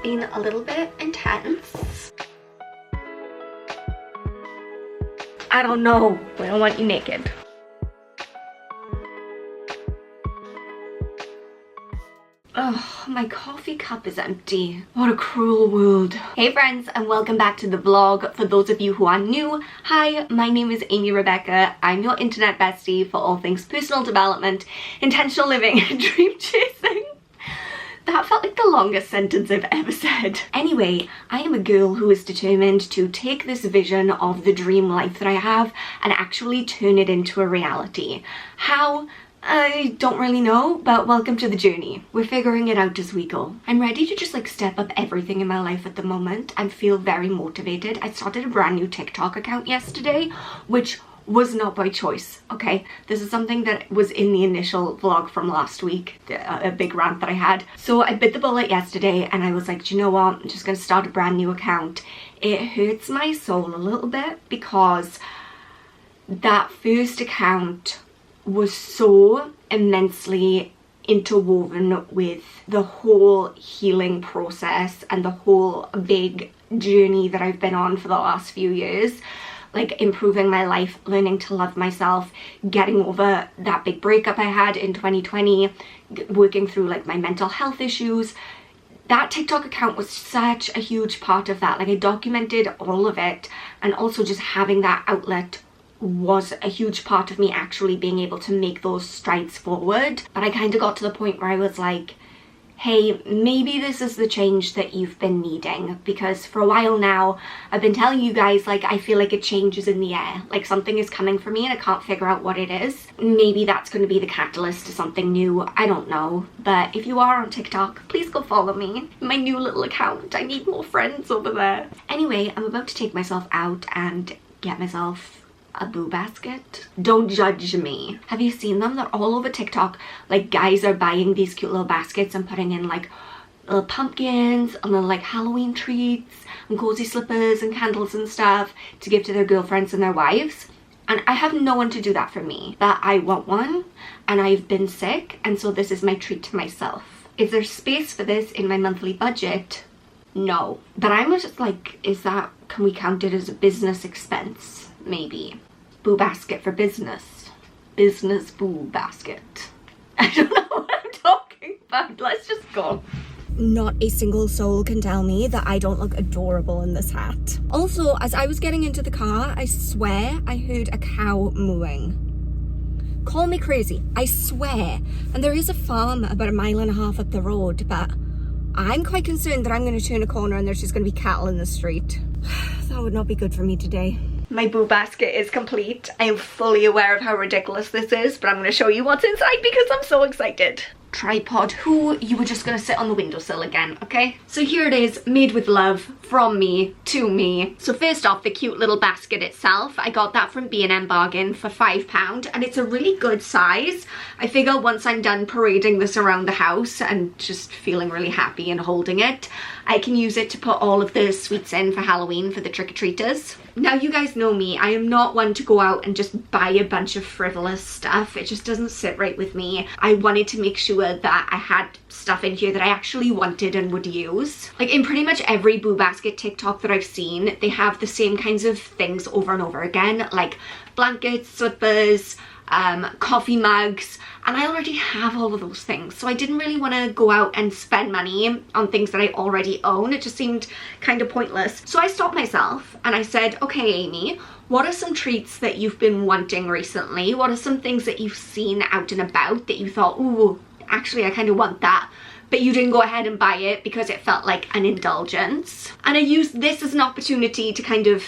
been a little bit intense. I don't know. We don't want you naked. Oh, my coffee cup is empty. What a cruel world. Hey friends, and welcome back to the vlog. For those of you who are new, hi, my name is Amy Rebecca. I'm your internet bestie for all things personal development, intentional living, and dream chasing. That felt like the longest sentence I've ever said. Anyway, I am a girl who is determined to take this vision of the dream life that I have and actually turn it into a reality. How? I don't really know, but welcome to the journey. We're figuring it out as we go. I'm ready to just like step up everything in my life at the moment and feel very motivated. I started a brand new TikTok account yesterday, which was not by choice, okay? This is something that was in the initial vlog from last week, a big rant that I had. So I bit the bullet yesterday and I was like, do you know what? I'm just gonna start a brand new account. It hurts my soul a little bit because that first account was so immensely interwoven with the whole healing process and the whole big journey that I've been on for the last few years. Like improving my life, learning to love myself, getting over that big breakup I had in 2020, working through like my mental health issues. That TikTok account was such a huge part of that. Like I documented all of it, and also just having that outlet was a huge part of me actually being able to make those strides forward. But I kind of got to the point where I was like, hey, maybe this is the change that you've been needing, because for a while now I've been telling you guys like I feel like a change is in the air, like something is coming for me and I can't figure out what it is. Maybe that's going to be the catalyst to something new, I don't know. But if you are on TikTok, please go follow me, my new little account. I need more friends over there. Anyway, I'm about to take myself out and get myself a boo basket. Don't judge me. Have you seen them? They're all over TikTok. Like guys are buying these cute little baskets and putting in like little pumpkins and little like Halloween treats and cozy slippers and candles and stuff to give to their girlfriends and their wives. And I have no one to do that for me, but I want one and I've been sick, and so this is my treat to myself. Is there space for this in my monthly budget? No. But I'm just like, can we count it as a business expense? Maybe. Boo basket for business. Business boo basket. I don't know what I'm talking about. Let's just go. Not a single soul can tell me that I don't look adorable in this hat. Also, as I was getting into the car, I swear I heard a cow mooing. Call me crazy, I swear. And there is a farm about 1.5 miles up the road, but I'm quite concerned that I'm going to turn a corner and there's just going to be cattle in the street. That would not be good for me today. My boo basket is complete. I am fully aware of how ridiculous this is, but I'm going to show you what's inside because I'm so excited. Tripod, who you were just going to sit on the windowsill again, okay? So here it is, made with love, from me to me. So first off, the cute little basket itself, I got that from B&M Bargain for £5, and it's a really good size. I figure once I'm done parading this around the house and just feeling really happy and holding it, I can use it to put all of the sweets in for Halloween for the trick-or-treaters. Now you guys know me, I am not one to go out and just buy a bunch of frivolous stuff. It just doesn't sit right with me. I wanted to make sure that I had stuff in here that I actually wanted and would use. Like in pretty much every boo basket TikTok that I've seen, they have the same kinds of things over and over again, like blankets, slippers, coffee mugs, and I already have all of those things, so I didn't really want to go out and spend money on things that I already own. It just seemed kind of pointless. So I stopped myself and I said, okay Amy, what are some treats that you've been wanting recently? What are some things that you've seen out and about that you thought, ooh, actually I kind of want that, but you didn't go ahead and buy it because it felt like an indulgence? And I used this as an opportunity to kind of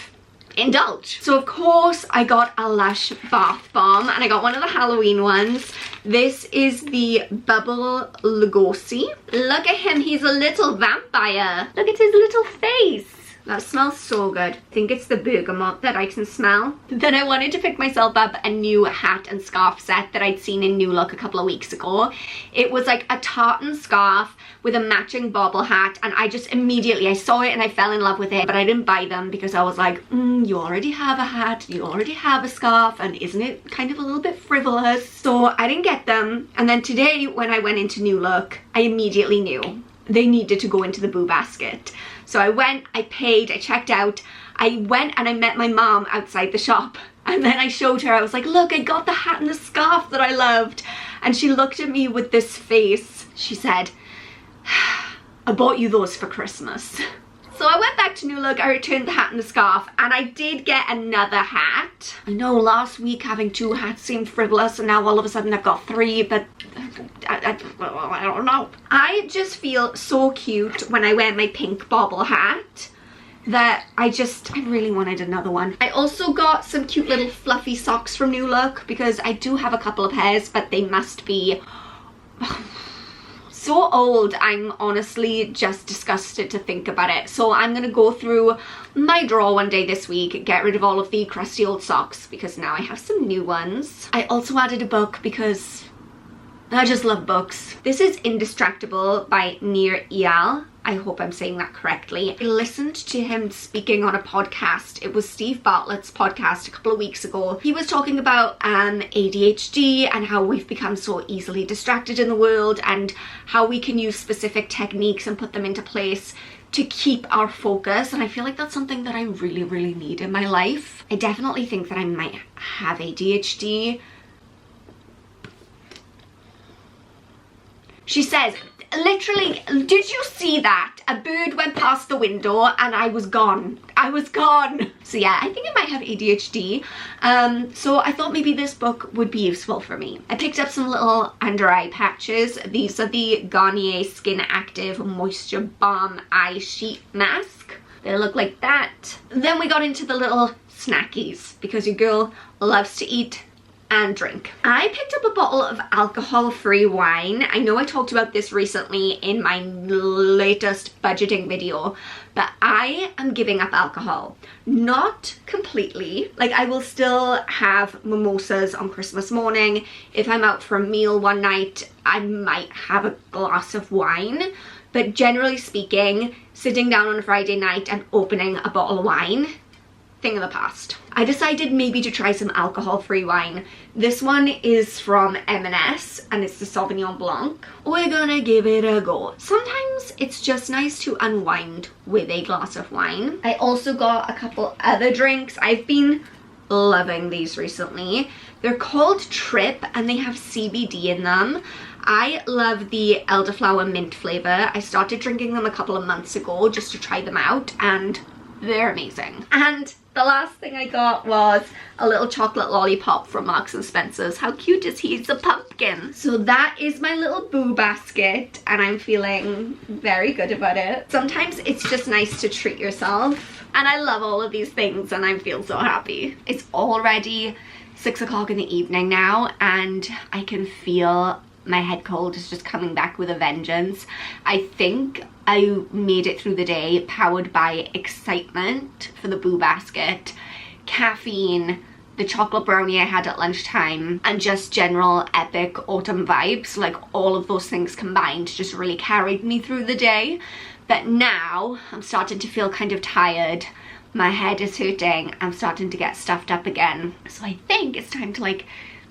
indulge. So of course I got a Lush bath bomb, and I got one of the Halloween ones. This is the Bubble Lugosi. Look at him, he's a little vampire. Look at his little face. That smells so good. I think it's the bergamot that I can smell. Then I wanted to pick myself up a new hat and scarf set that I'd seen in New Look a couple of weeks ago. It was like a tartan scarf with a matching bobble hat, and I just immediately, I saw it and I fell in love with it, but I didn't buy them because I was like, you already have a hat, you already have a scarf, and isn't it kind of a little bit frivolous? So I didn't get them. And then today when I went into New Look, I immediately knew they needed to go into the boo basket. So I went, I paid, I checked out. I went and I met my mom outside the shop. And then I showed her, I was like, look, I got the hat and the scarf that I loved. And she looked at me with this face. She said, I bought you those for Christmas. So I went back to New Look, I returned the hat and the scarf, and I did get another hat. I know last week having 2 hats seemed frivolous, and now all of a sudden I've got 3, but I don't know. I just feel so cute when I wear my pink bobble hat that I really wanted another one. I also got some cute little fluffy socks from New Look because I do have a couple of pairs, but they must be so old. I'm honestly just disgusted to think about it. So I'm gonna go through my drawer one day this week, get rid of all of the crusty old socks because now I have some new ones. I also added a book because I just love books. This is Indistractable by Nir Eyal. I hope I'm saying that correctly. I listened to him speaking on a podcast. It was Steve Bartlett's podcast a couple of weeks ago. He was talking about ADHD and how we've become so easily distracted in the world and how we can use specific techniques and put them into place to keep our focus. And I feel like that's something that I really, really need in my life. I definitely think that I might have ADHD. She says, literally, did you see that? A bird went past the window and I was gone. I was gone. So yeah, I think I might have ADHD. So I thought maybe this book would be useful for me. I picked up some little under eye patches. These are the Garnier Skin Active Moisture Balm Eye Sheet Mask. They look like that. Then we got into the little snackies because your girl loves to eat and drink. I picked up a bottle of alcohol-free wine. I know I talked about this recently in my latest budgeting video, but I am giving up alcohol. Not completely. Like, I will still have mimosas on Christmas morning. If I'm out for a meal one night, I might have a glass of wine. But generally speaking, sitting down on a Friday night and opening a bottle of wine, thing of the past. I decided maybe to try some alcohol-free wine. This one is from M&S and it's the Sauvignon Blanc. We're gonna give it a go. Sometimes it's just nice to unwind with a glass of wine. I also got a couple other drinks. I've been loving these recently. They're called Trip and they have CBD in them. I love the elderflower mint flavor. I started drinking them a couple of months ago just to try them out and they're amazing. And the last thing I got was a little chocolate lollipop from Marks and Spencer's. How cute is he? He's a pumpkin. So that is my little boo basket and I'm feeling very good about it. Sometimes it's just nice to treat yourself and I love all of these things and I feel so happy. It's already 6 o'clock in the evening now and I can feel my head cold is just coming back with a vengeance. I think I made it through the day powered by excitement for the boo basket, caffeine, the chocolate brownie I had at lunchtime, and just general epic autumn vibes. Like all of those things combined just really carried me through the day. But now I'm starting to feel kind of tired. My head is hurting. I'm starting to get stuffed up again. So I think it's time to like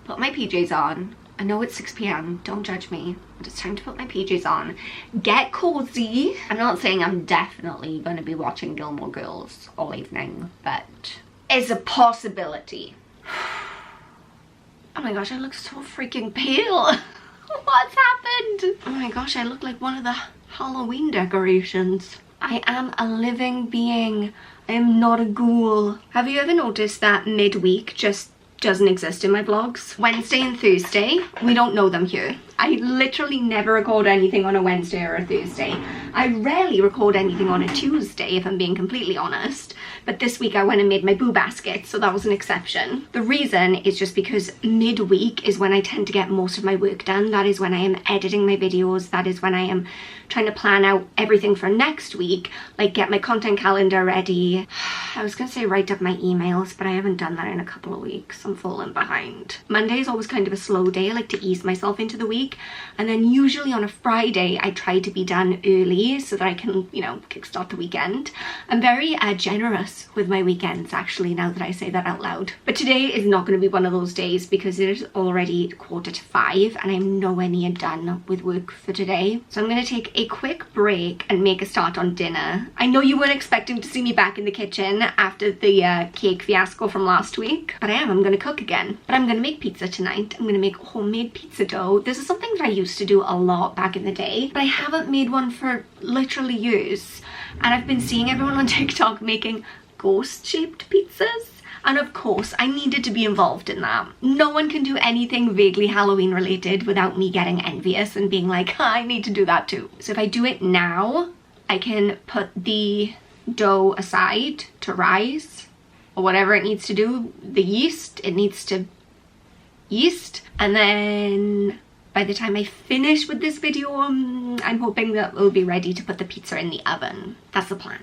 put my PJs on. I know it's 6 p.m, don't judge me, but it's time to put my PJs on, get cozy. I'm not saying I'm definitely going to be watching Gilmore Girls all evening, but it's a possibility. Oh my gosh, I look so freaking pale. What's happened? Oh my gosh, I look like one of the Halloween decorations. I am a living being. I am not a ghoul. Have you ever noticed that midweek just doesn't exist in my vlogs? Wednesday and Thursday, we don't know them here. I literally never record anything on a Wednesday or a Thursday. I rarely record anything on a Tuesday, if I'm being completely honest. But this week I went and made my boo basket, so that was an exception. The reason is just because midweek is when I tend to get most of my work done. That is when I am editing my videos. That is when I am trying to plan out everything for next week, like get my content calendar ready. I was gonna say write up my emails, but I haven't done that in a couple of weeks. I'm falling behind. Monday is always kind of a slow day, like to ease myself into the week. week. And then usually on a Friday, I try to be done early so that I can, you know, kickstart the weekend. I'm very generous with my weekends, actually, now that I say that out loud. But today is not going to be one of those days because it is already 4:45 and I'm nowhere near done with work for today. So I'm going to take a quick break and make a start on dinner. I know you weren't expecting to see me back in the kitchen after the cake fiasco from last week, but I am. I'm going to cook again. But I'm going to make pizza tonight. I'm going to make homemade pizza dough. This is something that I used to do a lot back in the day, but I haven't made one for literally years. And I've been seeing everyone on TikTok making ghost-shaped pizzas. And of course, I needed to be involved in that. No one can do anything vaguely Halloween related without me getting envious and being like, I need to do that too. So if I do it now, I can put the dough aside to rise or whatever it needs to do. The yeast, it needs to yeast. And then by the time I finish with this video, I'm hoping that we'll be ready to put the pizza in the oven. That's the plan.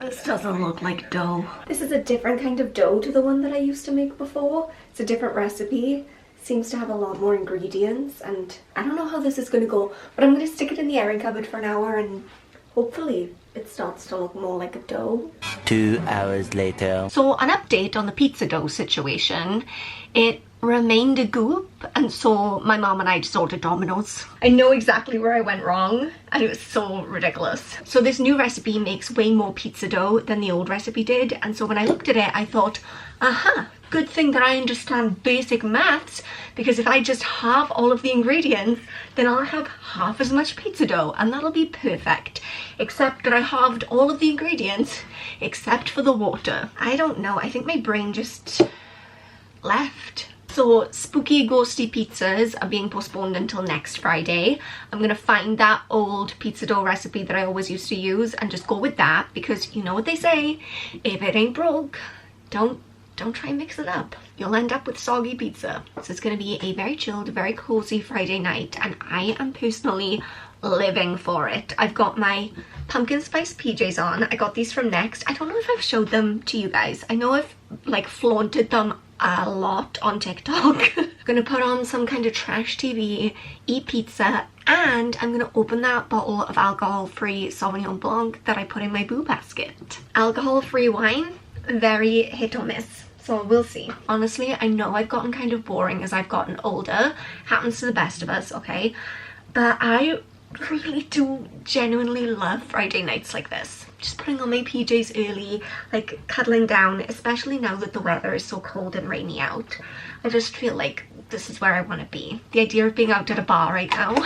This doesn't look like dough. This is a different kind of dough to the one that I used to make before. It's a different recipe. Seems to have a lot more ingredients and I don't know how this is going to go, but I'm going to stick it in the airing cupboard for an hour and hopefully it starts to look more like a dough. 2 hours later. So an update on the pizza dough situation. It remained a goop and so my mom and I just ordered Domino's. I know exactly where I went wrong and it was so ridiculous. So this new recipe makes way more pizza dough than the old recipe did, and so when I looked at it I thought, aha, good thing that I understand basic maths, because if I just halve all of the ingredients then I'll have half as much pizza dough and that'll be perfect. Except that I halved all of the ingredients except for the water. I don't know, I think my brain just left. So spooky ghosty pizzas are being postponed until next Friday. I'm gonna find that old pizza dough recipe that I always used to use and just go with that, because you know what they say, if it ain't broke, don't try and mix it up. You'll end up with soggy pizza. So it's gonna be a very chilled, very cozy Friday night and I am personally living for it. I've got my pumpkin spice PJs on. I got these from Next. I don't know if I've showed them to you guys. I know I've like flaunted them a lot on TikTok. I'm gonna put on some kind of trash TV, eat pizza, and I'm gonna open that bottle of alcohol-free Sauvignon Blanc that I put in my boo basket. Alcohol-free wine, very hit or miss. So we'll see. Honestly, I know I've gotten kind of boring as I've gotten older. Happens to the best of us, okay? But I really do genuinely love Friday nights like this. Just putting on my PJs early, like cuddling down, especially now that the weather is so cold and rainy out. I just feel like this is where I want to be. The idea of being out at a bar right now,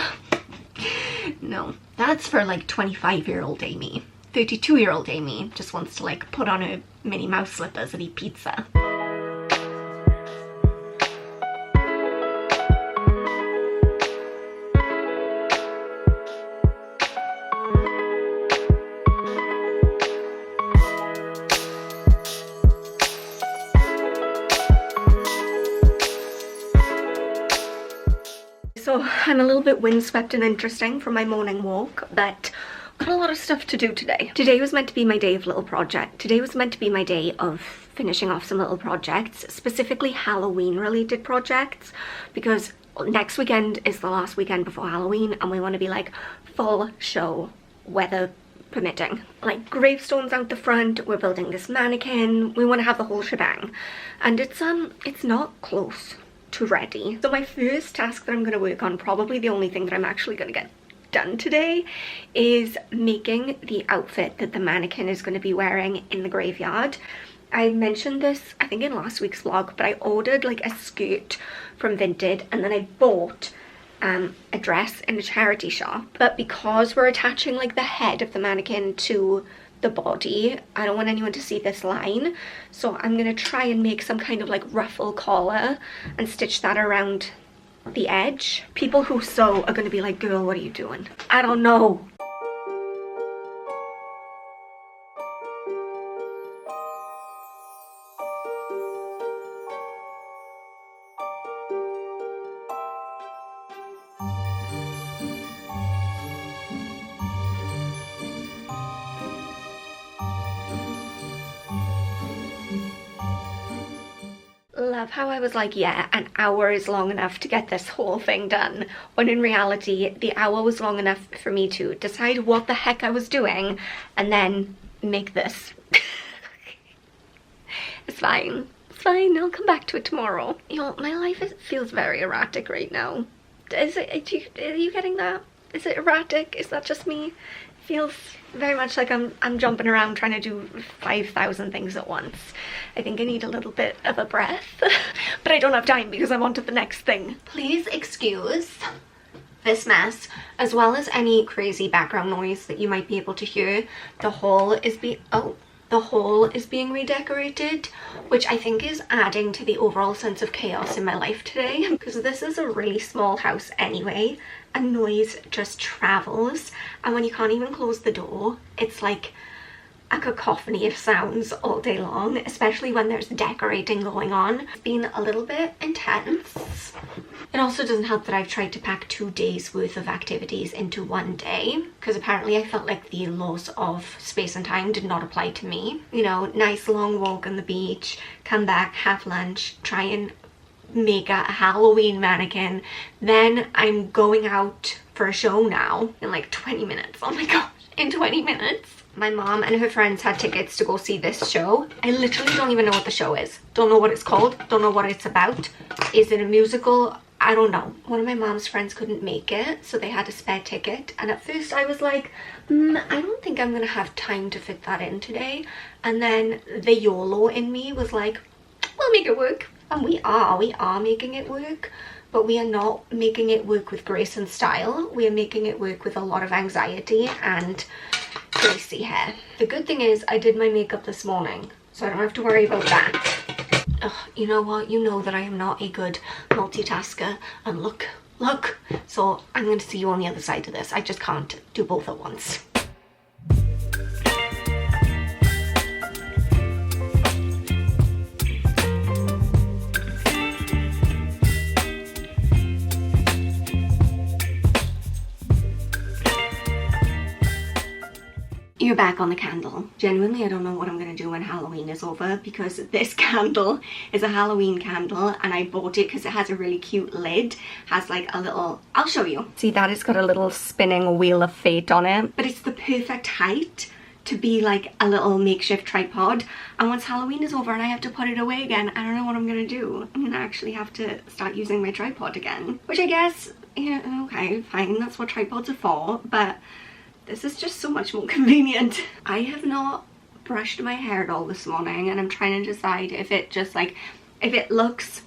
no. That's for like 25-year-old Amy. 32-year-old Amy just wants to like put on her Minnie Mouse slippers and eat pizza. So I'm a little bit windswept and interesting from my morning walk, but got a lot of stuff to do today. Today was meant to be my day of little project. Today was meant to be my day of finishing off some little projects, specifically Halloween related projects, because next weekend is the last weekend before Halloween and we want to be like full show, weather permitting. Like gravestones out the front, we're building this mannequin, we want to have the whole shebang. And it's not close to ready. So my first task that I'm going to work on, probably the only thing that I'm actually going to get done today, is making the outfit that the mannequin is going to be wearing in the graveyard. I mentioned this I think in last week's vlog, but I ordered like a skirt from Vinted and then I bought a dress in a charity shop, but because we're attaching like the head of the mannequin to the body, I don't want anyone to see this line, so I'm gonna try and make some kind of like ruffle collar and stitch that around the edge. People who sew are gonna be like, girl, what are you doing? I don't know. Love how I was like, yeah, an hour is long enough to get this whole thing done, when in reality the hour was long enough for me to decide what the heck I was doing and then make this. It's fine. It's fine. I'll come back to it tomorrow. You know, my life feels very erratic right now. Are you getting that? Is it erratic? Is that just me? It feels very much like I'm jumping around trying to do 5,000 things at once. I think I need a little bit of a breath, but I don't have time because I'm on to the next thing. Please excuse this mess, as well as any crazy background noise that you might be able to hear. The hall is being redecorated, which I think is adding to the overall sense of chaos in my life today, because this is a really small house anyway, and noise just travels, and when you can't even close the door, it's like a cacophony of sounds all day long, especially when there's decorating going on. It's been a little bit intense. It also doesn't help that I've tried to pack 2 days worth of activities into one day, because apparently I felt like the laws of space and time did not apply to me. You know, nice long walk on the beach, come back, have lunch, try and make a Halloween mannequin, then I'm going out for a show now in like 20 minutes. Oh my gosh, in 20 minutes. My mom and her friends had tickets to go see this show. I literally don't even know what the show is. Don't know what it's called. Don't know what it's about. Is it a musical? I don't know. One of my mom's friends couldn't make it, so they had a spare ticket. And at first I was like, I don't think I'm gonna have time to fit that in today. And then the YOLO in me was like, we'll make it work. And we are making it work. But we are not making it work with grace and style. We are making it work with a lot of anxiety and greasy hair. The good thing is I did my makeup this morning, so I don't have to worry about that. Ugh, you know what? You know that I am not a good multitasker, and look. So I'm going to see you on the other side of this. I just can't do both at once. You're back on the candle. Genuinely, I don't know what I'm gonna do when Halloween is over, because this candle is a Halloween candle and I bought it because it has a really cute lid. Has like a little, I'll show you. See that? It's got a little spinning wheel of fate on it. But it's the perfect height to be like a little makeshift tripod. And once Halloween is over and I have to put it away again, I don't know what I'm gonna do. I'm gonna actually have to start using my tripod again. Which I guess, yeah, okay, fine, that's what tripods are for, but this is just so much more convenient. I have not brushed my hair at all this morning, and I'm trying to decide if it just like, if it looks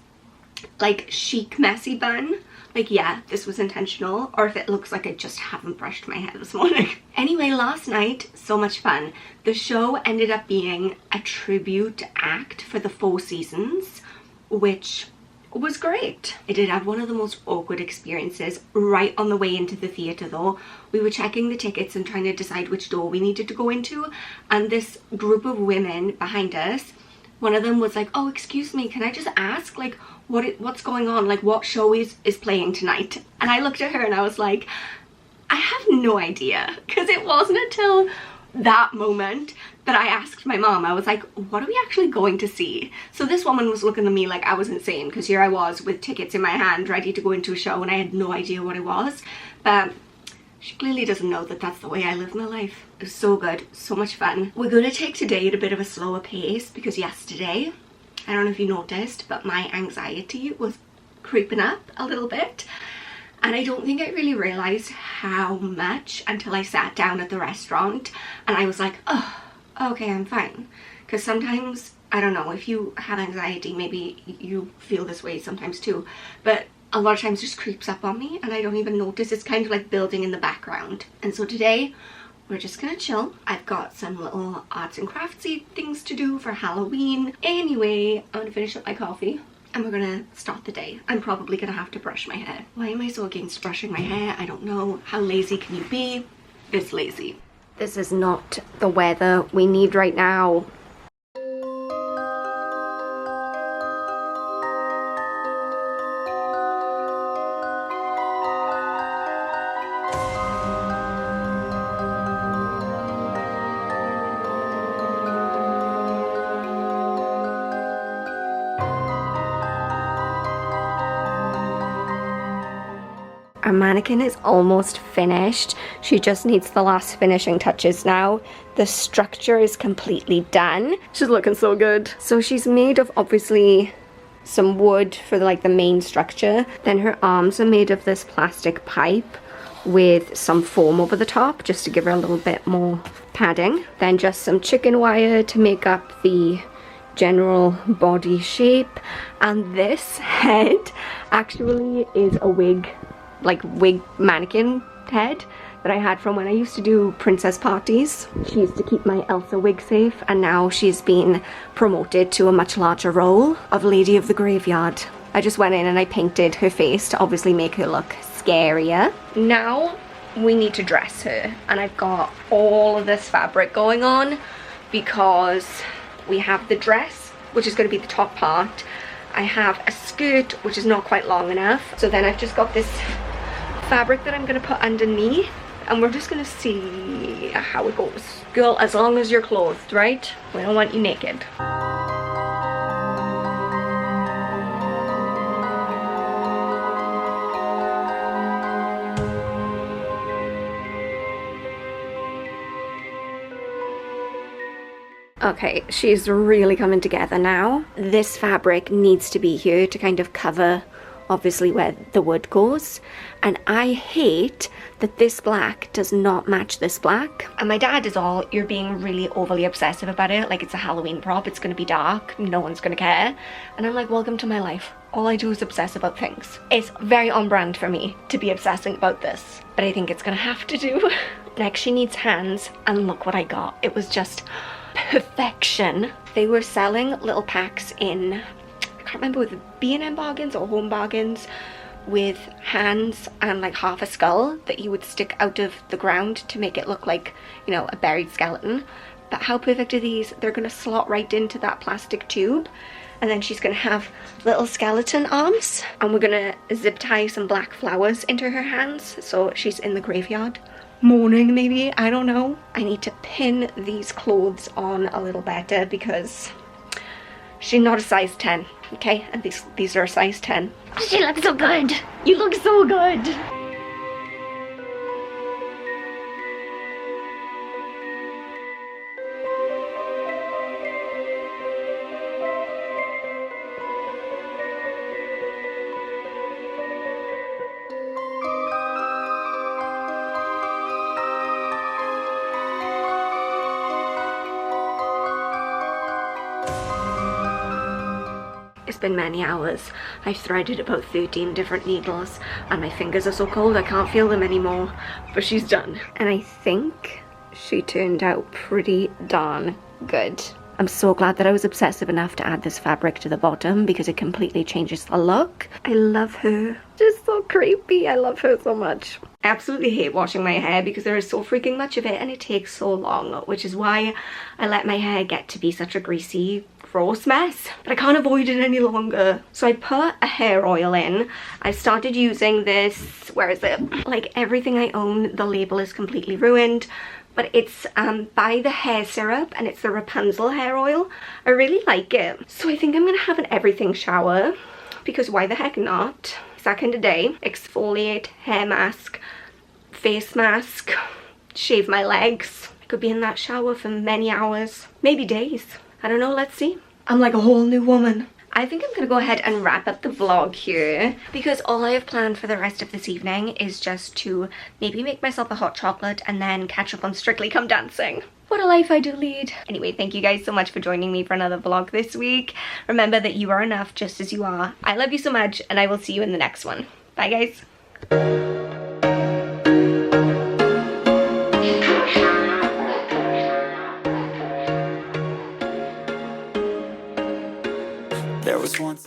like chic messy bun, like yeah, this was intentional, or if it looks like I just haven't brushed my hair this morning. Anyway, last night, so much fun. The show ended up being a tribute act for the Four Seasons, which was great. I did have one of the most awkward experiences right on the way into the theatre though. We were checking the tickets and trying to decide which door we needed to go into, and this group of women behind us, one of them was like, oh, excuse me, can I just ask like what's going on, like what show is playing tonight? And I looked at her and I was like, I have no idea, because it wasn't until that moment that I asked my mom. I was like, what are we actually going to see? So this woman was looking at me like I was insane, because here I was with tickets in my hand ready to go into a show and I had no idea what it was. But she clearly doesn't know that that's the way I live my life. It was so good, so much fun. We're going to take today at a bit of a slower pace, because yesterday, I don't know if you noticed, but my anxiety was creeping up a little bit. And I don't think I really realised how much until I sat down at the restaurant and I was like, oh, okay, I'm fine. Because sometimes, I don't know, if you have anxiety, maybe you feel this way sometimes too, but a lot of times it just creeps up on me and I don't even notice. It's kind of like building in the background. And so today, we're just gonna chill. I've got some little arts and craftsy things to do for Halloween. Anyway, I'm gonna finish up my coffee and we're gonna start the day. I'm probably gonna have to brush my hair. Why am I so against brushing my hair? I don't know. How lazy can you be? It's lazy. This is not the weather we need right now. Our mannequin is almost finished. She just needs the last finishing touches now. The structure is completely done. She's looking so good. So she's made of obviously some wood for like the main structure. Then her arms are made of this plastic pipe with some foam over the top just to give her a little bit more padding. Then just some chicken wire to make up the general body shape. And this head actually is a wig, like wig mannequin head that I had from when I used to do princess parties. She used to keep my Elsa wig safe, and now she's been promoted to a much larger role of Lady of the Graveyard. I just went in and I painted her face to obviously make her look scarier. Now we need to dress her, and I've got all of this fabric going on because we have the dress, which is going to be the top part. I have a skirt which is not quite long enough, so then I've just got this fabric that I'm going to put underneath, and we're just going to see how it goes. Girl, as long as you're clothed, right? We don't want you naked. Okay, she's really coming together now. This fabric needs to be here to kind of cover obviously where the wood goes, and I hate that this black does not match this black. And my dad is all, you're being really overly obsessive about it, like it's a Halloween prop, it's gonna be dark, no one's gonna care. And I'm like, welcome to my life. All I do is obsess about things. It's very on brand for me to be obsessing about this, but I think it's gonna have to do. Next she needs hands, and look what I got. It was just perfection. They were selling little packs in, I can't remember, with B&M bargains or home bargains, with hands and like half a skull that you would stick out of the ground to make it look like, you know, a buried skeleton. But how perfect are these? They're gonna slot right into that plastic tube, and then she's gonna have little skeleton arms, and we're gonna zip tie some black flowers into her hands so she's in the graveyard mourning, maybe, I don't know. I need to pin these clothes on a little better because she's not a size 10, okay? And these are a size 10. She looks so good. You look so good. It's been many hours. I've threaded about 13 different needles and my fingers are so cold I can't feel them anymore, but she's done. And I think she turned out pretty darn good. I'm so glad that I was obsessive enough to add this fabric to the bottom because it completely changes the look. I love her. Just so creepy. I love her so much. I absolutely hate washing my hair because there is so freaking much of it and it takes so long, which is why I let my hair get to be such a greasy, gross mess. But I can't avoid it any longer. So I put a hair oil in. I started using this, where is it? Like everything I own, the label is completely ruined. But it's by the hair syrup, and it's the Rapunzel hair oil. I really like it. So I think I'm gonna have an everything shower because why the heck not? It's that kind of day. Exfoliate, hair mask, face mask, shave my legs. I could be in that shower for many hours, maybe days. I don't know, let's see. I'm like a whole new woman. I think I'm gonna go ahead and wrap up the vlog here because all I have planned for the rest of this evening is just to maybe make myself a hot chocolate and then catch up on Strictly Come Dancing. What a life I do lead. Anyway, thank you guys so much for joining me for another vlog this week. Remember that you are enough just as you are. I love you so much and I will see you in the next one. Bye guys. There was once